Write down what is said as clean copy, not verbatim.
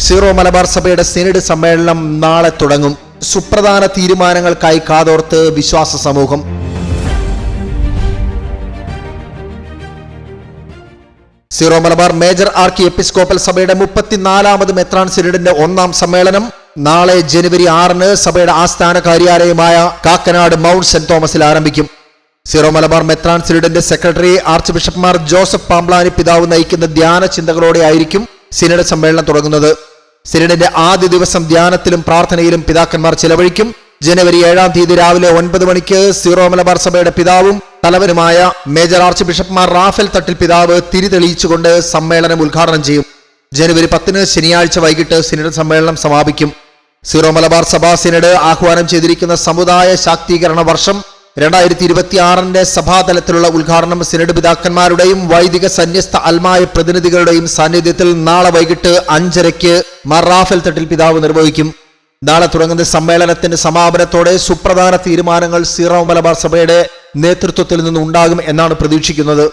Zero Malabar സഭയുടെ synod സമ്മേളനം നാളെ തുടങ്ങും. സുപ്രധാന തീരുമാനങ്ങൾക്കായി കാതോർത്ത് വിശ്വാസ സമൂഹം. സീറോ മലബാർ മേജർ ആർക്കി എപ്പിസ്കോപ്പൽ സഭയുടെ 34ാമത് മെത്രാൻ സിനഡിന്റെ 1ാം സമ്മേളനം നാളെ ജനുവരി 6-ന് സഭയുടെ ആസ്ഥാന കാര്യാലയമായ കാക്കനാട് മൗണ്ട് സെന്റ് തോമസിൽ ആരംഭിക്കും. സീറോ മലബാർ മെത്രാൻ സിനഡിന്റെ സെക്രട്ടറി ആർച്ച് ബിഷപ്പ്മാർ ജോസഫ് പാംബ്ലാനി പിതാവ് നയിക്കുന്ന ധ്യാന ചിന്തകളോടെ ആയിരിക്കും സിനഡ് സമ്മേളനം തുടങ്ങുന്നത്. സിനഡിന്റെ ആദ്യ ദിവസം ധ്യാനത്തിലും പ്രാർത്ഥനയിലും പിതാക്കന്മാർ ചിലവഴിക്കും. ജനുവരി 7-ാം തീയതി രാവിലെ 9 മണിക്ക് സീറോ മലബാർ സഭയുടെ പിതാവും തലവനുമായ മേജർ ആർച്ച് ബിഷപ്പ്മാർ റാഫേൽ തട്ടിൽ പിതാവ് തിരി തെളിയിച്ചുകൊണ്ട് സമ്മേളനം ഉദ്ഘാടനം ചെയ്യും. ജനുവരി 10-ന് ശനിയാഴ്ച വൈകിട്ട് സിനഡ് സമ്മേളനം സമാപിക്കും. സീറോ മലബാർ സഭാ സിനഡ് ആഹ്വാനം ചെയ്തിരിക്കുന്ന സമുദായ ശാക്തീകരണ വർഷം 2026-ന്റെ സഭാതലത്തിലുള്ള ഉദ്ഘാടനം സിനഡ് പിതാക്കന്മാരുടെയും വൈദിക സന്യസ്ത അൽമായ പ്രതിനിധികളുടെയും സാന്നിധ്യത്തിൽ നാളെ വൈകിട്ട് 5:30-ക്ക് മാർ റാഫേൽ തട്ടിൽ പിതാവ് നിർവഹിക്കും. നാളെ തുടങ്ങുന്ന സമ്മേളനത്തിന്റെ സമാപനത്തോടെ സുപ്രധാന തീരുമാനങ്ങൾ സീറോ മലബാർ സഭയുടെ നേതൃത്വത്തിൽ നിന്നുണ്ടാകും എന്നാണ് പ്രതീക്ഷിക്കുന്നത്.